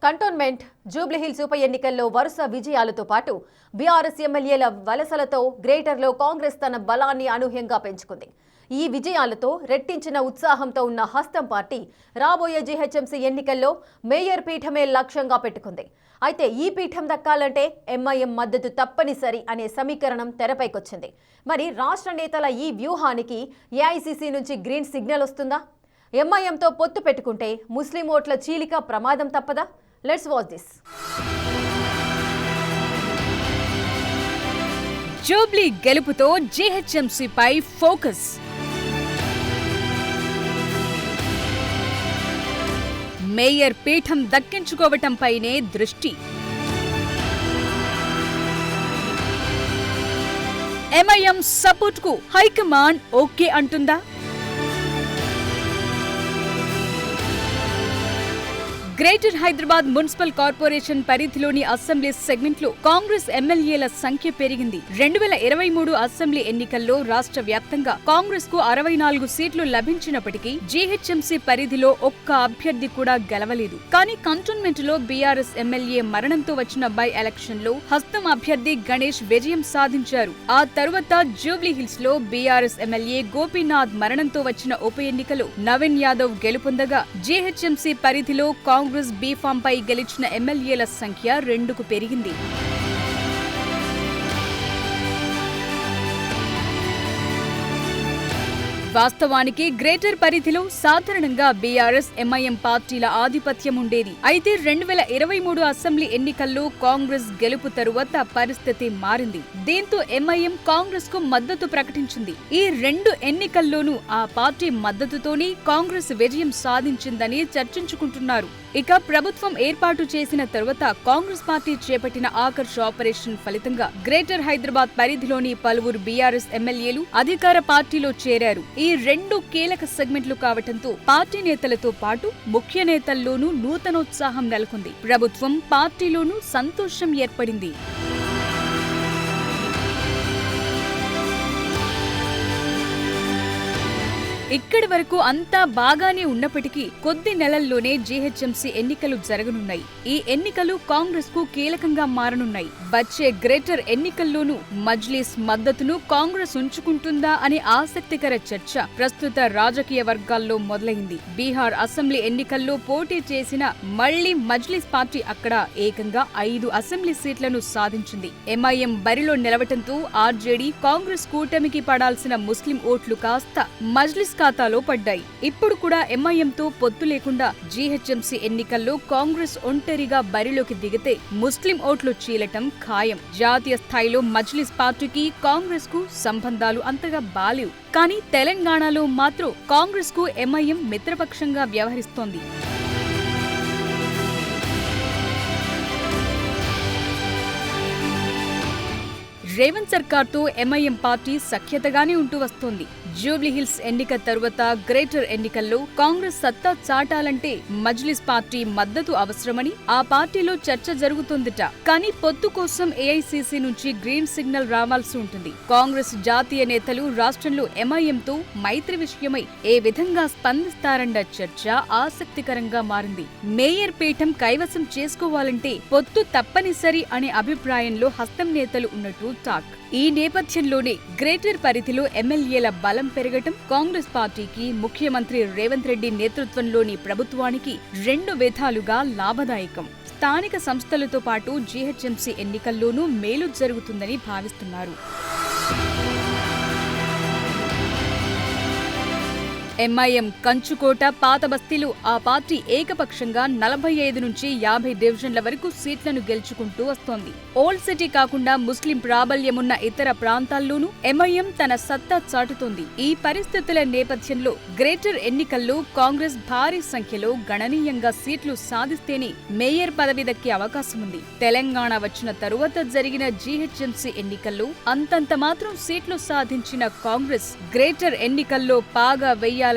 Cantonment Jubilee Hills ఉప ఎన్నికల్లో వరుస విజయాలతో పాటు బీఆర్ఎస్ ఎమ్మెల్యేల వలసలతో గ్రేటర్లో కాంగ్రెస్ తన బలాన్ని అనూహ్యంగా పెంచుకుంది. ఈ విజయాలతో రెట్టించిన ఉత్సాహంతో ఉన్న హస్తం పార్టీ రాబోయే జీహెచ్ఎంసీ ఎన్నికల్లో మేయర్ పీఠమే లక్ష్యంగా పెట్టుకుంది. అయితే ఈ పీఠం దక్కాలంటే ఎంఐఎం మద్దతు తప్పనిసరి అనే సమీకరణం తెరపైకొచ్చింది. మరి రాష్ట్ర నేతల ఈ వ్యూహానికి ఏఐసీసీ నుంచి గ్రీన్ సిగ్నల్ వస్తుందా? ఎంఐఎంతో పొత్తు పెట్టుకుంటే ముస్లిం ఓట్ల చీలిక ప్రమాదం తప్పదా? Let's watch this. జూబ్లీ గెలుపుతో జీహెచ్ఎంసీపై ఫోకస్. మేయర్ పీఠం దక్కించుకోవటంపైనే దృష్టి. ఎంఐఎం సపోర్ట్కు హైకమాండ్ ఓకే అంటుందా? గ్రేటర్ హైదరాబాద్ మున్సిపల్ కార్పొరేషన్ పరిధిలోని అసెంబ్లీ సెగ్మెంట్లో కాంగ్రెస్ ఎమ్మెల్యేల సంఖ్య పెరిగింది. 2023 అసెంబ్లీ ఎన్నికల్లో రాష్ట్ర వ్యాప్తంగా కాంగ్రెస్ కు 64 సీట్లు లభించినప్పటికీ జీహెచ్ఎంసీ పరిధిలో ఒక్క అభ్యర్థి కూడా గెలవలేదు. కానీ కంటోన్మెంట్ లో బీఆర్ఎస్ ఎమ్మెల్యే మరణంతో వచ్చిన బై ఎలక్షన్ లో హస్తం అభ్యర్థి గణేష్ విజయం సాధించారు. ఆ తరువాత జూబ్లీహిల్స్ లో బీఆర్ఎస్ ఎమ్మెల్యే గోపీనాథ్ మరణంతో వచ్చిన ఉప ఎన్నికలో నవీన్ యాదవ్ గెలుపొందగా జీహెచ్ఎంసీ పరిధిలో కాంగ్రెస్ బీఫామ్ పై గెలిచిన ఎమ్మెల్యేల సంఖ్య 2కు పెరిగింది. వాస్తవానికి గ్రేటర్ పరిధిలో సాధారణంగా బీఆర్ఎస్ ఎంఐఎం పార్టీల ఆధిపత్యం ఉండేది. అయితే 2023 అసెంబ్లీ ఎన్నికల్లో కాంగ్రెస్ గెలుపు తరువాత పరిస్థితి మారింది. దీంతో ఎంఐఎం కాంగ్రెస్ కు మద్దతు ప్రకటించింది. ఈ 2 ఎన్నికల్లోనూ ఆ పార్టీ మద్దతుతోనే కాంగ్రెస్ విజయం సాధించిందని చర్చించుకుంటున్నారు. ఇక ప్రభుత్వం ఏర్పాటు చేసిన తరువాత కాంగ్రెస్ పార్టీ చేపట్టిన ఆకర్ష్ ఆపరేషన్ ఫలితంగా గ్రేటర్ హైదరాబాద్ పరిధిలోని పలువురు బీఆర్ఎస్ ఎమ్మెల్యేలు అధికార పార్టీలో చేరారు. ఈ 2 కీలక సెగ్మెంట్లు కావటంతో పార్టీ నేతలతో పాటు ముఖ్య నేతల్లోనూ నూతనోత్సాహం నెలకొంది. ప్రభుత్వం పార్టీలోనూ సంతోషం ఏర్పడింది. ఇక్కడి వరకు అంతా బాగానే ఉన్నప్పటికీ కొద్ది నెలల్లోనే జీహెచ్ఎంసీ ఎన్నికలు జరగనున్నాయి. ఈ ఎన్నికలు కాంగ్రెస్ కు కీలకంగా మారనున్నాయి. వచ్చే గ్రేటర్ ఎన్నికల్లోనూ మజ్లిస్ మద్దతును కాంగ్రెస్ ఉంచుకుంటుందా అనే ఆసక్తికర చర్చ ప్రస్తుత రాజకీయ వర్గాల్లో మొదలైంది. బీహార్ అసెంబ్లీ ఎన్నికల్లో పోటీ చేసిన మళ్లీ మజ్లిస్ పార్టీ అక్కడ ఏకంగా 5 అసెంబ్లీ సీట్లను సాధించింది. ఎంఐఎం బరిలో నిలవటంతో ఆర్జేడీ కాంగ్రెస్ కూటమికి పడాల్సిన ముస్లిం ఓట్లు కాస్త మజ్లిస్ ఖాతాలో పడ్డాయి. ఇప్పుడు కూడా ఎంఐఎంతో పొత్తు లేకుండా జీహెచ్ఎంసీ ఎన్నికల్లో కాంగ్రెస్ ఒంటరిగా బరిలోకి దిగితే ముస్లిం ఓట్లు చీలటం ఖాయం. జాతీయ స్థాయిలో మజ్లిస్ పార్టీకి కాంగ్రెస్ కు సంబంధాలు అంతగా బాలేవు. కానీ తెలంగాణలో మాత్రం కాంగ్రెస్ కు ఎంఐఎం మిత్రపక్షంగా వ్యవహరిస్తోంది. రేవంత్ సర్కార్తో ఎంఐఎం పార్టీ సఖ్యతగానే ఉంటూ వస్తోంది. జూబ్లీహిల్స్ ఎన్నిక తరువాత గ్రేటర్ ఎన్నికల్లో కాంగ్రెస్ సత్తా చాటాలంటే మజ్లిస్ పార్టీ మద్దతు అవసరమని ఆ పార్టీలో చర్చ జరుగుతోందట. కానీ పొత్తు కోసం ఏఐసీసీ నుంచి గ్రీన్ సిగ్నల్ రావాల్సి ఉంటుంది. కాంగ్రెస్ జాతీయ నేతలు రాష్ట్రంలో ఎంఐఎంతో మైత్రి విషయమై ఏ విధంగా స్పందిస్తారన్న చర్చ ఆసక్తికరంగా మారింది. మేయర్ పీఠం కైవసం చేసుకోవాలంటే పొత్తు తప్పనిసరి అనే అభిప్రాయంలో హస్తం నేతలు ఉన్నట్టు టాక్. ఈ నేపథ్యంలోనే గ్రేటర్ పరిధిలో ఎమ్మెల్యేల బలం పెరగటం కాంగ్రెస్ పార్టీకి, ముఖ్యమంత్రి రేవంత్ రెడ్డి నేతృత్వంలోని ప్రభుత్వానికి 2 విధాలుగా లాభదాయకం. స్థానిక సంస్థలతో పాటు జీహెచ్ఎంసీ ఎన్నికల్లోనూ మేలు జరుగుతుందని భావిస్తున్నారు. ఎంఐఎం కంచుకోట, పాత బస్తీలు ఆ పార్టీ ఏకపక్షంగా 45 నుంచి 50 డివిజన్ల వరకు సీట్లను గెలుచుకుంటూ వస్తోంది. ఓల్డ్ సిటీ కాకుండా ముస్లిం ప్రాబల్యమున్న ఇతర ప్రాంతాల్లోనూ ఎంఐఎం తన సత్తా చాటుతోంది. ఈ పరిస్థితుల నేపథ్యంలో గ్రేటర్ ఎన్నికల్లో కాంగ్రెస్ భారీ సంఖ్యలో గణనీయంగా సీట్లు సాధిస్తేనే మేయర్ పదవి దక్కే అవకాశముంది. తెలంగాణ వచ్చిన తరువాత జరిగిన జీహెచ్ఎంసీ ఎన్నికల్లో అంతంత మాత్రం సీట్లు సాధించిన కాంగ్రెస్ గ్రేటర్ ఎన్నికల్లో పాగా వెయ్యాలంటే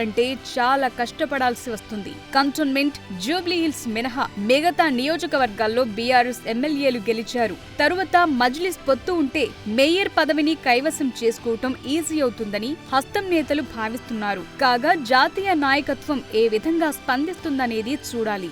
చాలా కష్టపడాల్సి వస్తుంది. కంటోన్మెంట్, జూబ్లీహిల్స్ మినహా మిగతా నియోజకవర్గాల్లో బీఆర్ఎస్ ఎమ్మెల్యేలు గెలిచారు. తరువాత మజ్లిస్ పొత్తు ఉంటే మేయర్ పదవిని కైవసం చేసుకోవటం ఈజీ అవుతుందని హస్తం నేతలు భావిస్తున్నారు. కాగా జాతీయ నాయకత్వం ఏ విధంగా స్పందిస్తుందనేది చూడాలి.